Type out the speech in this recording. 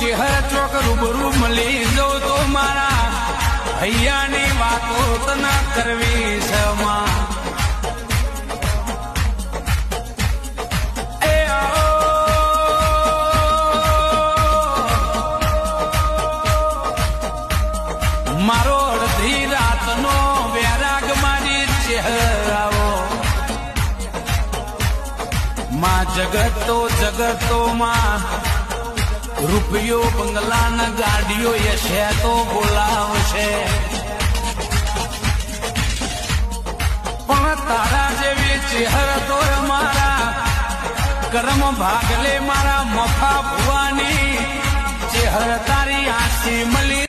ચહેર ચોક રૂબરૂ મળી જવું તો મારા હૈયાની વાતો તને કરવી છે માં. મારો અડધી રાતનો વૈરાગ મારી ચહેરાવો માં. જગતો માં રૂપિયો બંગલાના ગાડીઓ યશે તો બોલાવશે, પણ તારા જેવી ચહેર તો મારા કર્મ ભાગલે મારા મફા ભુવાની ચહેર તારી આંસી મળી.